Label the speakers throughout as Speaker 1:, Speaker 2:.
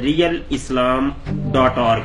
Speaker 1: realislam.org,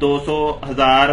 Speaker 1: 200, 1000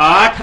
Speaker 1: 8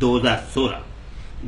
Speaker 1: 2016।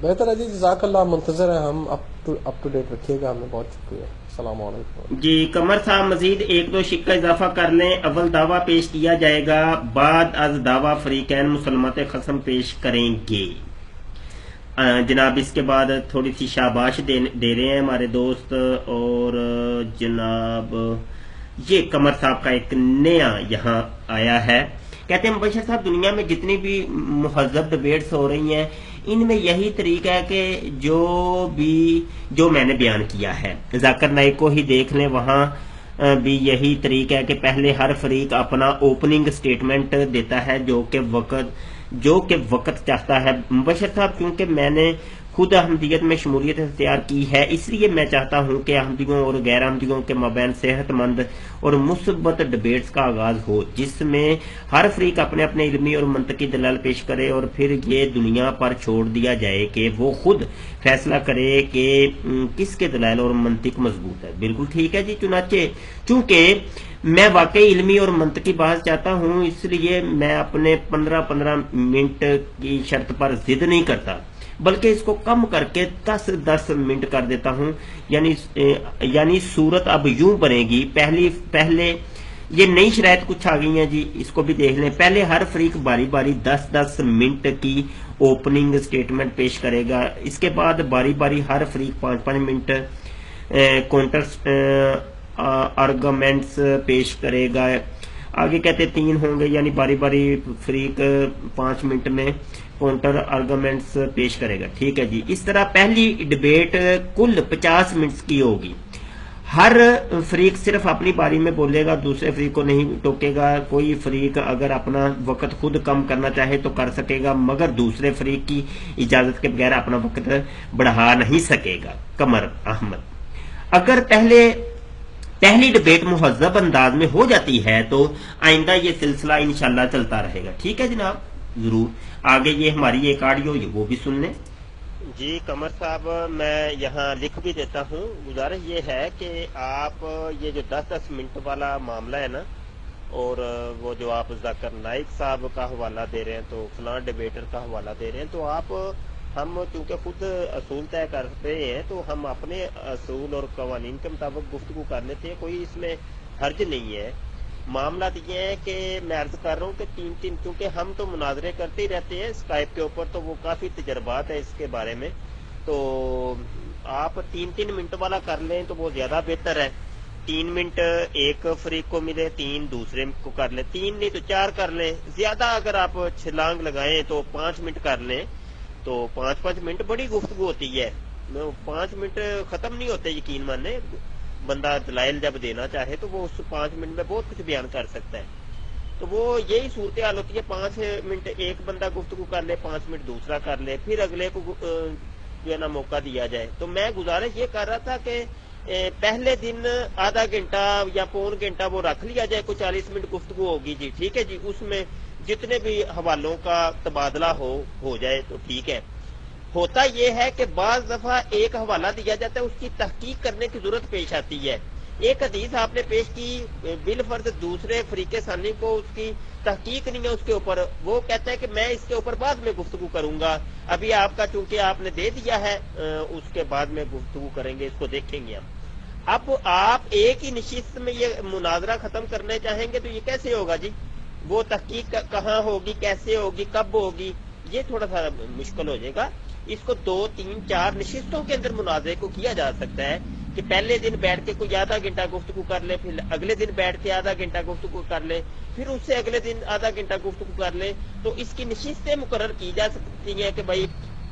Speaker 2: بہتر ہے جی، جزاک اللہ، منتظر ہیں ہم، اپ ٹو ڈیٹ رکھیے گا، ہمیں بہت شکریہ، السلام علیکم
Speaker 1: جی قمر صاحب مزید ایک دو شکہ اضافہ کر لیں. اول دعویٰ پیش کیا جائے گا، بعد از دعویٰ فریقین مسلمت قسم پیش کریں گے. جناب اس کے بعد تھوڑی سی شاباش دے رہے ہیں ہمارے دوست، اور جناب یہ قمر صاحب کا ایک نیا یہاں آیا ہے. کہتے ہیں مبشر صاحب دنیا میں جتنی بھی مہذب ڈبیٹس ہو رہی ہیں ان میں یہی طریقہ ہے کہ جو میں نے بیان کیا ہے، ذاکر نائک کو ہی دیکھ لیں، وہاں بھی یہی طریقہ ہے کہ پہلے ہر فریق اپنا اوپننگ سٹیٹمنٹ دیتا ہے جو کہ وقت چاہتا ہے. مبشر صاحب کیونکہ میں نے خود احمدیت میں شمولیت اختیار کی ہے، اس لیے میں چاہتا ہوں کہ احمدیوں اور غیر احمدیوں کے مابین صحت مند اور مثبت ڈبیٹس کا آغاز ہو، جس میں ہر فریق اپنے اپنے علمی اور منطقی دلائل پیش کرے، اور پھر یہ دنیا پر چھوڑ دیا جائے کہ وہ خود فیصلہ کرے کہ کس کے دلائل اور منطق مضبوط ہے. بالکل ٹھیک ہے جی. چنانچہ چونکہ میں واقعی علمی اور منطقی بحث چاہتا ہوں، اس لیے میں اپنے 15 منٹ کی شرط پر ضد نہیں کرتا، بلکہ اس کو کم کر کے 10 منٹ کر دیتا ہوں. یعنی صورت اب یوں بنے گی، پہلے یہ نئی شرائط کچھ آ گئی ہیں جی، اس کو بھی دیکھ لیں. پہلے ہر فریق باری باری 10 منٹ کی اوپننگ سٹیٹمنٹ پیش کرے گا. اس کے بعد باری باری ہر فریق 5 منٹ کونٹر آرگومنٹس پیش کرے گا. آگے کہتے 3 ہوں گے، یعنی باری باری فریق 5 منٹ میں کونٹر آرگومنٹس پیش کرے گا. ٹھیک ہے جی. اس طرح پہلی ڈبیٹ کل 50 منٹس کی ہوگی. ہر فریق صرف اپنی باری میں بولے گا، دوسرے فریق کو نہیں ٹوکے گا. کوئی فریق اگر اپنا وقت خود کم کرنا چاہے تو کر سکے گا، مگر دوسرے فریق کی اجازت کے بغیر اپنا وقت بڑھا نہیں سکے گا. قمر احمد: اگر پہلی ڈبیٹ مہذب انداز میں ہو جاتی ہے تو آئندہ یہ سلسلہ انشاءاللہ چلتا رہے گا. ٹھیک ہے جناب، ضرور. آگے یہ ہماری ایک آڈیو وہ بھی سن لیں. جی قمر صاحب میں یہاں لکھ بھی دیتا ہوں. گزارش یہ ہے کہ آپ یہ جو 10 منٹ والا معاملہ ہے نا، اور وہ جو آپ ذاکر نائک صاحب کا حوالہ دے رہے ہیں تو فلاں ڈبیٹر کا حوالہ دے رہے ہیں، تو ہم چونکہ خود اصول طے کر رہے ہیں تو ہم اپنے اصول اور قوانین کے مطابق گفتگو کر لیتے ہیں، کوئی اس میں حرج نہیں ہے. معاملات یہ ہے کہ میں عرض کر رہا ہوں کہ 3 کیونکہ ہم تو مناظرے کرتے ہی رہتے ہیں اسکائپ کے اوپر، تو وہ کافی تجربات ہے اس کے بارے میں، تو آپ 3 منٹ والا کر لیں تو وہ زیادہ بہتر ہے. 3 منٹ ایک فریق کو ملے، 3 دوسرے کو کر لیں، 3 نہیں تو 4 کر لیں. زیادہ اگر آپ چھلانگ لگائیں تو 5 منٹ کر لیں، تو 5 منٹ بڑی گفتگو ہوتی ہے. 5 منٹ ختم نہیں ہوتے، یقین مانے. بندہ دلائل جب دینا چاہے تو وہ اس 5 منٹ میں بہت کچھ بیان کر سکتا ہے. تو وہ یہی صورتحال ہوتی ہے، 5 منٹ ایک بندہ گفتگو کر لے، 5 منٹ دوسرا کر لے، پھر اگلے کو جو ہے نا موقع دیا جائے. تو میں گزارش یہ کر رہا تھا کہ پہلے دن آدھا گھنٹہ یا پون گھنٹہ وہ رکھ لیا جائے، کوئی 40 منٹ گفتگو ہوگی جی. ٹھیک ہے جی. اس میں جتنے بھی حوالوں کا تبادلہ ہو جائے تو ٹھیک ہے. ہوتا یہ ہے کہ بعض دفعہ ایک حوالہ دیا جاتا ہے، اس کی تحقیق کرنے کی ضرورت پیش آتی ہے. ایک حدیث آپ نے پیش کی، بالفرض دوسرے فریق ثانی کو اس کی تحقیق نہیں ہے اس کے اوپر، وہ کہتا ہے کہ میں اس کے اوپر بعد میں گفتگو کروں گا. ابھی آپ کا چونکہ آپ نے دے دیا ہے، اس کے بعد میں گفتگو کریں گے، اس کو دیکھیں گے ہم. اب آپ ایک ہی نشست میں یہ مناظرہ ختم کرنے چاہیں گے تو یہ کیسے ہوگا جی؟ وہ تحقیق کہاں ہوگی، کیسے ہوگی، کب ہوگی، یہ تھوڑا سا مشکل ہو جائے گا. اس کو 2 3 4 نشستوں کے اندر مناظرے کو کیا جا سکتا ہے کہ پہلے دن بیٹھ کے کوئی آدھا گھنٹہ گفتگو کر لے، پھر اگلے دن بیٹھ کے آدھا گھنٹہ گفتگو کر لے، پھر اس سے اگلے دن آدھا گھنٹہ گفتگو کر لے. تو اس کی نشستیں مقرر کی جا سکتی ہیں کہ بھائی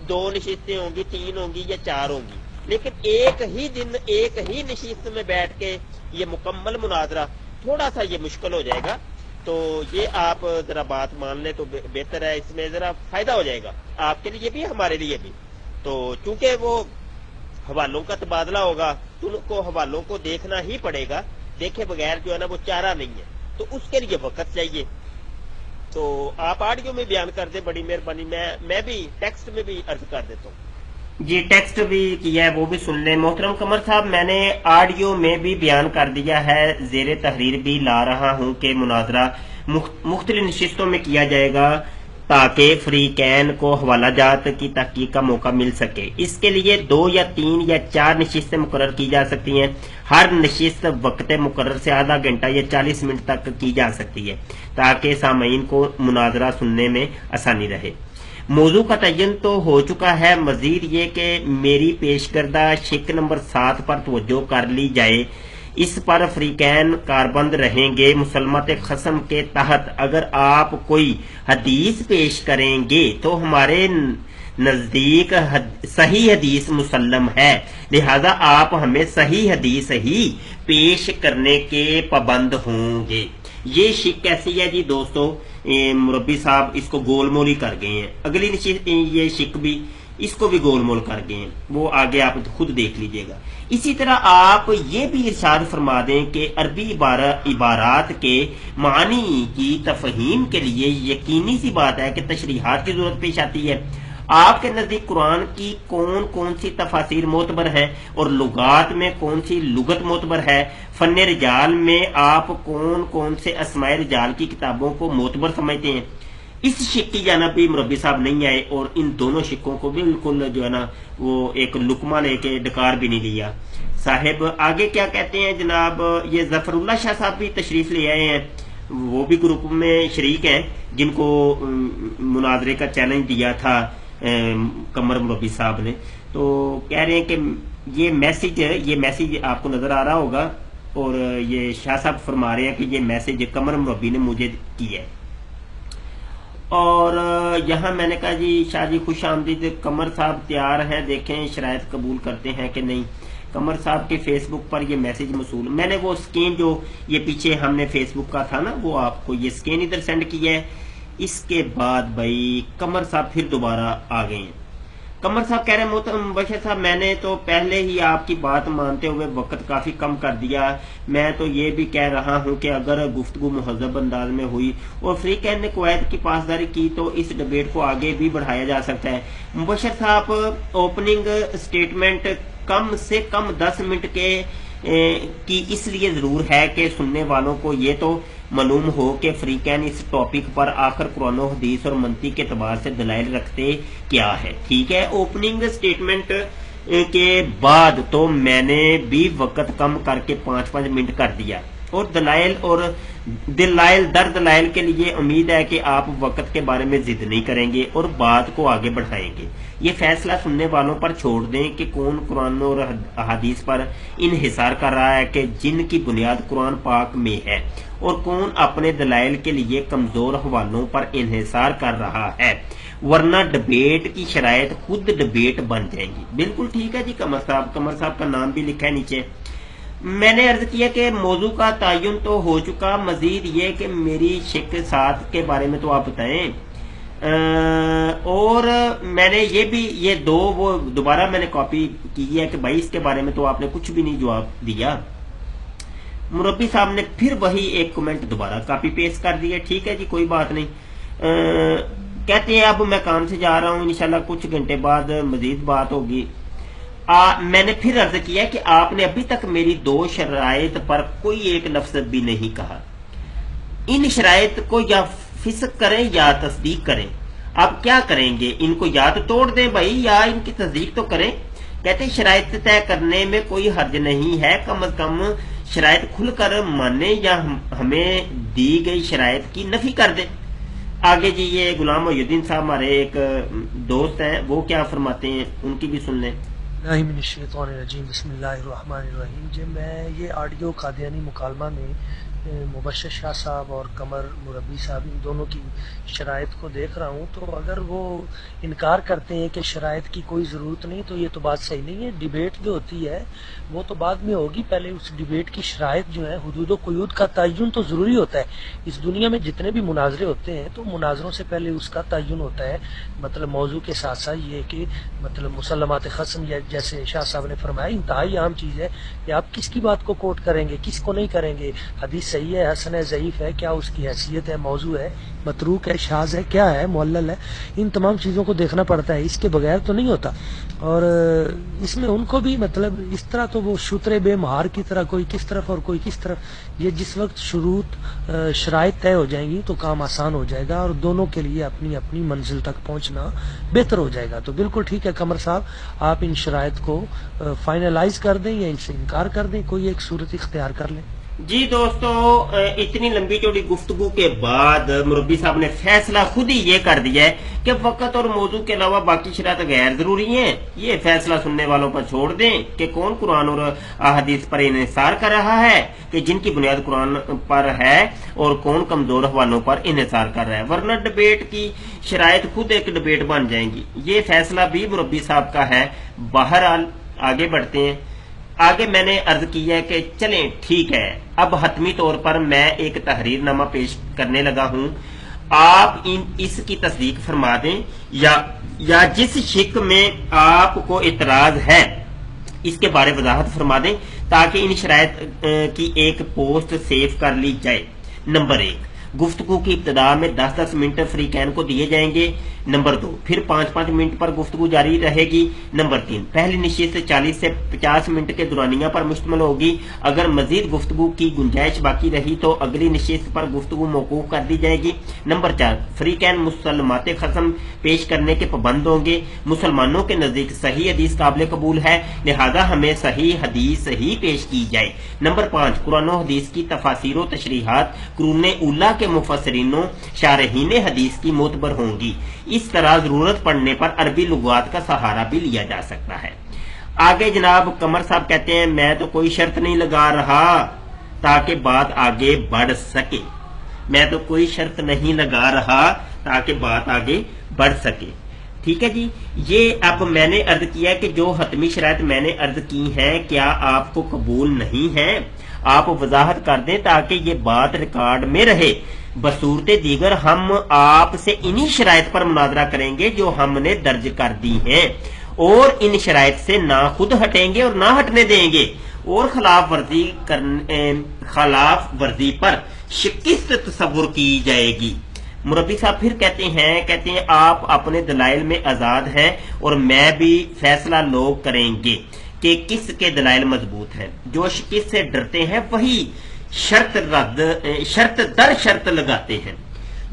Speaker 1: 2 نشستیں ہوں گی، 3 ہوں گی یا 4 ہوں گی. لیکن ایک ہی دن ایک ہی نشست میں بیٹھ کے یہ مکمل مناظرہ تھوڑا سا یہ مشکل ہو جائے گا. تو یہ آپ ذرا بات مان لیں تو بہتر ہے، اس میں ذرا فائدہ ہو جائے گا آپ کے لیے بھی ہمارے لیے بھی. تو چونکہ وہ حوالوں کا تبادلہ ہوگا تو ان کو حوالوں کو دیکھنا ہی پڑے گا، دیکھے بغیر جو ہے نا وہ چارہ نہیں ہے، تو اس کے لیے وقت چاہیے. تو آپ آڈیو میں بیان کر دیں، بڑی مہربانی. میں بھی ٹیکسٹ میں بھی عرض کر دیتا ہوں. جی ٹیکسٹ بھی کیا ہے، وہ بھی سن لیں. محترم قمر صاحب میں نے آڈیو میں بھی بیان کر دیا ہے، زیر تحریر بھی لا رہا ہوں کہ مناظرہ مختلف نشستوں میں کیا جائے گا. تاکہ فریقین کو حوالہ جات کی تحقیق کا موقع مل سکے۔ اس کے لیے 2 یا 3 یا 4 نشستیں مقرر کی جا سکتی ہیں۔ ہر نشست وقت مقرر سے آدھا گھنٹہ یا 40 منٹ تک کی جا سکتی ہے تاکہ سامعین کو مناظرہ سننے میں آسانی رہے۔ موضوع کا تعین تو ہو چکا ہے، مزید یہ کہ میری پیش کردہ شق نمبر 7 پر توجہ کر لی جائے۔ اس پر فریقین کاربند رہیں گے۔ مسلمت خصم کے تحت اگر آپ کوئی حدیث پیش کریں گے تو ہمارے نزدیک صحیح حدیث مسلم ہے، لہذا آپ ہمیں صحیح حدیث ہی پیش کرنے کے پابند ہوں گے۔ یہ شک کیسی ہے جی دوستو، مربی صاحب اس کو گول مول ہی کر گئے ہیں۔ اگلی یہ شک بھی اس کو بھی گول مول کر گئے ہیں، وہ آگے آپ خود دیکھ لیجئے گا۔ اسی طرح آپ یہ بھی ارشاد فرما دیں کہ عربی عبارات کے معنی کی تفہیم کے لیے یقینی سی بات ہے کہ تشریحات کی ضرورت پیش آتی ہے۔ آپ کے نزدیک قرآن کی کون کون سی تفاسیر معتبر ہیں اور لغات میں کون سی لغت معتبر ہے؟ فن رجال میں آپ کون کون سے اسماء رجال کی کتابوں کو معتبر سمجھتے ہیں؟ اس شک کی جانب بھی مربی صاحب نہیں آئے اور ان دونوں شکوں کو بالکل جو ہے نا وہ ایک لقمہ لے کے ڈکار بھی نہیں لیا۔ صاحب آگے کیا کہتے ہیں جناب، یہ ظفر اللہ شاہ صاحب بھی تشریف لے آئے ہیں، وہ بھی گروپ میں شریک ہیں جن کو مناظرے کا چیلنج دیا تھا قمر مربی صاحب نے۔ تو کہہ رہے ہیں کہ یہ میسج آپ کو نظر آ رہا ہوگا اور یہ شاہ صاحب فرما رہے ہیں کہ یہ میسج قمر مربی نے مجھے کی ہے۔ اور یہاں میں نے کہا جی شاہ جی خوش آمدید، قمر صاحب تیار ہیں، دیکھیں شرائط قبول کرتے ہیں کہ نہیں۔ قمر صاحب کے فیس بک پر یہ میسج موصول، میں نے وہ سکین جو یہ پیچھے ہم نے فیس بک کا تھا نا وہ آپ کو یہ سکین ادھر سینڈ کیا ہے۔ اس کے بعد بھائی قمر صاحب پھر دوبارہ آ گئے ہیں۔ قمر صاحب کہہ رہے ہیں مبشر صاحب میں نے تو پہلے ہی آپ کی بات مانتے ہوئے وقت کافی کم کر دیا، میں تو یہ بھی کہہ رہا ہوں کہ اگر گفتگو مہذب انداز میں ہوئی اور فریقین نے کویت کی پاسداری کی تو اس ڈیبیٹ کو آگے بھی بڑھایا جا سکتا ہے۔ مبشر صاحب اوپننگ سٹیٹمنٹ کم سے کم 10 منٹ کی اس لیے ضرور ہے کہ سننے والوں کو یہ تو معلوم ہو کہ فریقین اس ٹاپک پر آخر قرآن و حدیث اور منطق کے اعتبار سے دلائل رکھتے کیا ہے۔ ٹھیک ہے، اوپننگ سٹیٹمنٹ کے بعد تو میں نے بھی وقت کم کر کے 5 منٹ کر دیا اور دلائل کے لیے امید ہے کہ آپ وقت کے بارے میں ضد نہیں کریں گے اور بات کو آگے بڑھائیں گے۔ یہ فیصلہ سننے والوں پر چھوڑ دیں کہ کون قرآن اور احادیث پر انحصار کر رہا ہے کہ جن کی بنیاد قرآن پاک میں ہے، اور کون اپنے دلائل کے لیے کمزور حوالوں پر انحصار کر رہا ہے، ورنہ ڈبیٹ کی شرائط خود ڈبیٹ بن جائیں گی۔ بالکل ٹھیک ہے جی قمر صاحب کا نام بھی لکھا ہے نیچے۔ میں نے عرض کیا کہ موضوع کا تعین تو ہو چکا، مزید یہ کہ میری شق 7 کے بارے میں تو آپ بتائیں، اور میں نے یہ دو وہ دوبارہ میں نے کاپی کی ہے کہ بھائی اس کے بارے میں تو آپ نے کچھ بھی نہیں جواب دیا۔ مربی صاحب نے پھر وہی ایک کمنٹ دوبارہ کاپی پیسٹ کر دیا۔ ٹھیک ہے جی کوئی بات نہیں، کہتے ہیں اب میں کام سے جا رہا ہوں، انشاءاللہ کچھ گھنٹے بعد مزید بات ہوگی۔ میں نے پھر عرض کیا کہ آپ نے ابھی تک میری 2 شرائط پر کوئی ایک لفظ بھی نہیں کہا۔ ان شرائط کو یا فسق کریں یا تصدیق کریں، آپ کیا کریں گے؟ ان کو یا تو توڑ دیں بھائی یا ان کی تصدیق تو کریں۔ کہتے ہیں شرائط طے کرنے میں کوئی حرج نہیں ہے، کم از کم شرائط کھل کر مانیں یا ہمیں دی گئی شرائط کی نفی کر دیں۔ آگے جی یہ غلام محی الدین صاحب ہمارے ایک دوست ہیں، وہ کیا فرماتے ہیں ان کی بھی سن لیں۔
Speaker 3: من الشیطان الرجیم، بسم اللہ الرحمن الرحیم۔ جی میں یہ آڈیو قادیانی مکالمہ میں مبشر شاہ صاحب اور قمر مربی صاحب ان دونوں کی شرائط کو دیکھ رہا ہوں، تو اگر وہ انکار کرتے ہیں کہ شرائط کی کوئی ضرورت نہیں تو یہ تو بات صحیح نہیں ہے۔ ڈیبیٹ جو ہوتی ہے وہ تو بعد میں ہوگی، پہلے اس ڈیبیٹ کی شرائط جو ہے، حدود و قیود کا تعین تو ضروری ہوتا ہے۔ اس دنیا میں جتنے بھی مناظرے ہوتے ہیں تو مناظروں سے پہلے اس کا تعین ہوتا ہے، مطلب موضوع کے ساتھ ساتھ یہ کہ مطلب مسلمات خصم یا جیسے شاہ صاحب نے فرمایا انتہائی عام چیز ہے کہ آپ کس کی بات کو کوٹ کریں گے، کس کو نہیں کریں گے، حدیث صحیح ہے، حسن ہے، ضعیف ہے، کیا اس کی حیثیت ہے، موضوع ہے، متروک ہے، شاذ ہے، کیا ہے، معلل ہے، ان تمام چیزوں کو دیکھنا پڑتا ہے، اس کے بغیر تو نہیں ہوتا۔ اور اس میں ان کو بھی مطلب اس طرح تو وہ شترے بے مہار کی طرح کوئی کس طرف اور کوئی کس طرف، یہ جس وقت شرائط طے ہو جائیں گی تو کام آسان ہو جائے گا اور دونوں کے لیے اپنی اپنی منزل تک پہنچنا بہتر ہو جائے گا۔ تو بالکل ٹھیک ہے قمر صاحب، آپ ان شرائط کو فائنلائز کر دیں یا ان سے انکار کر دیں، کوئی ایک صورت اختیار کر لیں۔
Speaker 1: جی دوستو، اتنی لمبی چوڑی گفتگو کے بعد مربی صاحب نے فیصلہ خود ہی یہ کر دیا ہے کہ وقت اور موضوع کے علاوہ باقی شرائط غیر ضروری ہیں۔ یہ فیصلہ سننے والوں پر چھوڑ دیں کہ کون قرآن اور احادیث پر انحصار کر رہا ہے، کہ جن کی بنیاد قرآن پر ہے، اور کون کمزور حوالوں پر انحصار کر رہا ہے، ورنہ ڈبیٹ کی شرائط خود ایک ڈبیٹ بن جائیں گی۔ یہ فیصلہ بھی مربی صاحب کا ہے۔ بہرحال آگے بڑھتے ہیں۔ آگے میں نے عرض کیا ہے کہ چلیں ٹھیک ہے، اب حتمی طور پر میں ایک تحریر نامہ پیش کرنے لگا ہوں، آپ اس کی تصدیق فرما دیں یا جس شک میں آپ کو اعتراض ہے اس کے بارے وضاحت فرما دیں تاکہ ان شرائط کی ایک پوسٹ سیو کر لی جائے۔ نمبر 1، گفتگو کی ابتدا میں 10-10 منٹ فریقین کو دیے جائیں گے۔ نمبر 2، پھر 5-5 منٹ پر گفتگو جاری رہے گی۔ نمبر 3، پہلی نشست 40 سے 50 منٹ کے دورانیہ پر مشتمل ہوگی۔ اگر مزید گفتگو کی گنجائش باقی رہی تو اگلی نشست پر گفتگو موقوف کر دی جائے گی۔ نمبر 4، فریقین مسلمات خصم پیش کرنے کے پابند ہوں گے۔ مسلمانوں کے نزدیک صحیح حدیث قابل قبول ہے، لہذا ہمیں صحیح حدیث ہی پیش کی جائے۔ نمبر 5، قرآن و حدیث کی تفاسیر و تشریحات قرون اولیٰ کے مفسرینوں شارحین حدیث کی معتبر ہوں گی۔ اس طرح ضرورت پڑنے پر عربی لغات کا سہارا بھی لیا جا سکتا ہے۔ آگے جناب قمر صاحب کہتے ہیں میں تو کوئی شرط نہیں لگا رہا تاکہ بات آگے بڑھ سکے، میں تو کوئی شرط نہیں لگا رہا تاکہ بات آگے بڑھ سکے۔ ٹھیک ہے جی، یہ اب میں نے عرض کیا کہ جو حتمی شرائط میں نے عرض کی ہیں کیا آپ کو قبول نہیں ہیں؟ آپ وضاحت کر دیں تاکہ یہ بات ریکارڈ میں رہے۔ بصورت دیگر ہم آپ سے انہی شرائط پر مناظرہ کریں گے جو ہم نے درج کر دی ہیں، اور ان شرائط سے نہ خود ہٹیں گے اور نہ ہٹنے دیں گے، اور خلاف ورزی پر شکست تصور کی جائے گی۔ مربی صاحب پھر کہتے ہیں آپ اپنے دلائل میں آزاد ہیں اور میں بھی فیصلہ لوگ کریں گے کہ کس کے دلائل مضبوط ہیں۔ جو شکست سے ڈرتے ہیں وہی شرط در شرط لگاتے ہیں،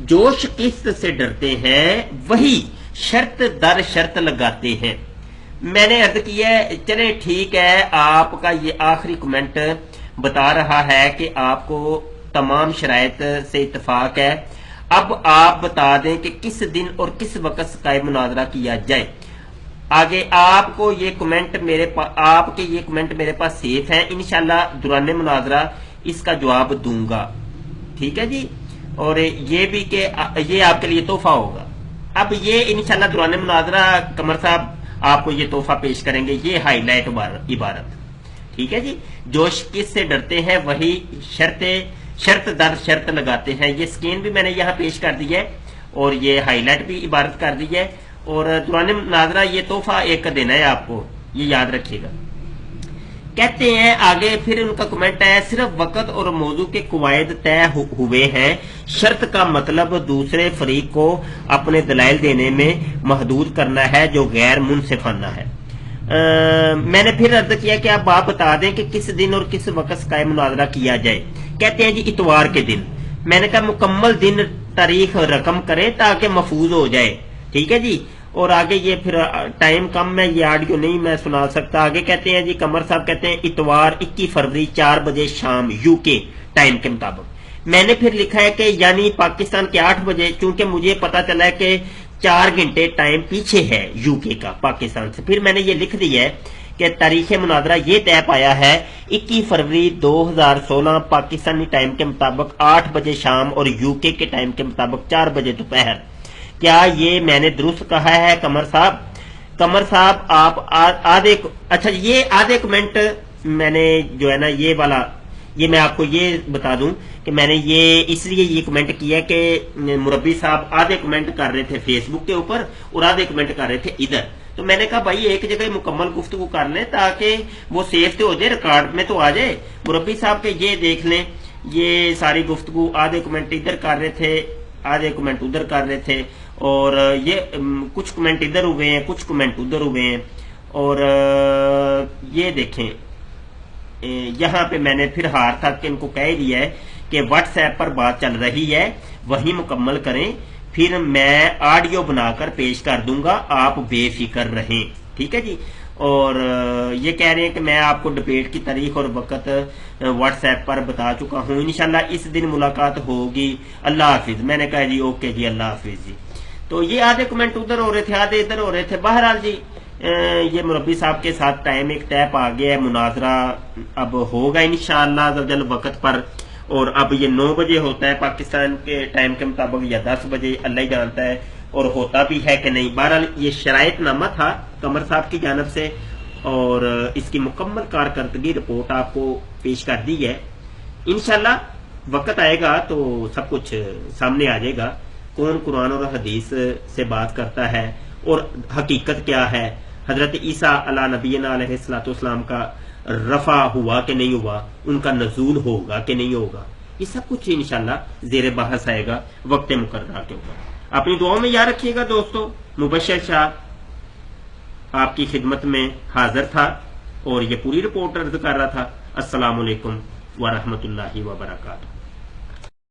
Speaker 1: جو شکست سے ڈرتے ہیں وہی شرط در شرط لگاتے ہیں۔ میں نے عرض کیا ہے چلیں ٹھیک ہے، آپ کا یہ آخری کمنٹ بتا رہا ہے کہ آپ کو تمام شرائط سے اتفاق ہے۔ اب آپ بتا دیں کہ کس دن اور کس وقت سقائے مناظرہ کیا جائے۔ آگے آپ کے یہ کمنٹ میرے پاس سیف ہیں، انشاءاللہ دوران مناظرہ اس کا جواب دوں گا۔ ٹھیک ہے جی، اور یہ بھی کہ یہ آپ کے لیے تحفہ ہوگا۔ اب یہ انشاءاللہ دوران مناظرہ قمر صاحب آپ کو یہ تحفہ پیش کریں گے، یہ ہائی لائٹ عبارت۔ ٹھیک ہے جی، جو کس سے ڈرتے ہیں وہی شرط در شرط لگاتے ہیں۔ یہ سکرین بھی میں نے یہاں پیش کر دی ہے اور یہ ہائی لائٹ بھی عبارت کر دی ہے، اور دوران مناظرہ یہ تحفہ ایک کا دینا ہے آپ کو، یہ یاد رکھیے گا۔ کہتے ہیں آگے پھر ان کا کمنٹ ہے صرف وقت اور موضوع کے قواعد طے ہوئے ہیں، شرط کا مطلب دوسرے فریق کو اپنے دلائل دینے میں محدود کرنا ہے جو غیر منصفانہ ہے۔ میں نے پھر عرض کیا کہ آپ بتا دیں کہ کس دن اور کس وقت سقائے مناظرہ کیا جائے۔ کہتے ہیں جی اتوار کے دن۔ میں نے کہا مکمل دن تاریخ رقم کریں تاکہ محفوظ ہو جائے۔ ٹھیک ہے جی، اور آگے یہ پھر ٹائم کم ہے، یہ آڈیو نہیں میں سنا سکتا۔ آگے کہتے ہیں جی قمر صاحب کہتے ہیں اتوار 21 فروری 4 بجے شام یو کے ٹائم کے مطابق۔ میں نے پھر لکھا ہے کہ یعنی پاکستان کے 8 بجے، چونکہ مجھے پتا چلا ہے کہ 4 گھنٹے ٹائم پیچھے ہے یو کے کا پاکستان سے۔ پھر میں نے یہ لکھ دیا ہے کہ تاریخ مناظرہ یہ طے پایا ہے 21 فروری 2016 پاکستانی ٹائم کے مطابق 8 بجے شام اور یو کے ٹائم کے مطابق 4 بجے دوپہر۔ کیا یہ میں نے درست کہا ہے قمر صاحب؟ قمر صاحب آپ اچھا یہ آدھے کمنٹ میں نے جو ہے نا یہ والا، یہ میں آپ کو یہ بتا دوں کہ میں نے یہ اس لیے یہ کمنٹ کیا کہ مربی صاحب آدھے کمنٹ کر رہے تھے فیس بک کے اوپر اور آدھے کمنٹ کر رہے تھے ادھر، تو میں نے کہا بھائی ایک جگہ مکمل گفتگو کر لیں تاکہ وہ سیف تو ہو جائے، ریکارڈ میں تو آ جائے۔ مربی صاحب کے یہ دیکھ لیں یہ ساری گفتگو آدھے کمنٹ ادھر کر رہے تھے آدھے کمنٹ ادھر کر رہے تھے، اور یہ کچھ کمنٹ ادھر ہوئے ہیں کچھ کمنٹ ادھر ہوئے ہیں، اور یہ دیکھیں یہاں پہ میں نے پھر ہار تک ان کو کہہ دیا ہے کہ واٹس ایپ پر بات چل رہی ہے وہی مکمل کریں، پھر میں آڈیو بنا کر پیش کر دوں گا، آپ بے فکر رہیں، ٹھیک ہے جی۔ اور یہ کہہ رہے ہیں کہ میں آپ کو ڈبیٹ کی تاریخ اور وقت واٹس ایپ پر بتا چکا ہوں، انشاءاللہ اس دن ملاقات ہوگی، اللہ حافظ۔ میں نے کہا جی اوکے جی اللہ حافظ جی۔ تو یہ آدھے کمنٹ ادھر ہو رہے تھے آدھے ادھر ہو رہے تھے، بہرحال جی یہ مربی صاحب کے ساتھ ٹائم ایک ٹیپ آ گیا ہے، مناظرہ اب ہوگا انشاءاللہ عز و جل وقت پر، اور اب یہ 9 بجے ہوتا ہے پاکستان کے ٹائم کے مطابق یا 10 بجے، اللہ ہی جانتا ہے اور ہوتا بھی ہے کہ نہیں۔ بہرحال یہ شرائط نامہ تھا قمر صاحب کی جانب سے، اور اس کی مکمل کارکردگی رپورٹ آپ کو پیش کر دی ہے، انشاءاللہ وقت آئے گا تو سب کچھ سامنے آ جائے گا، کون قرآن اور حدیث سے بات کرتا ہے اور حقیقت کیا ہے، حضرت عیسیٰ علیہ نبینا علیہ الصلوۃ والسلام کا رفع ہوا کہ نہیں ہوا، ان کا نزول ہوگا کہ نہیں ہوگا، یہ سب کچھ انشاءاللہ زیر بحث آئے گا وقت مقررہ کے اوپر۔ اپنی دعاؤں میں یاد رکھیے گا دوستو۔ مبشر شاہ آپ کی خدمت میں حاضر تھا اور یہ پوری رپورٹ عرض کر رہا تھا۔ السلام علیکم ورحمۃ اللہ وبرکاتہ۔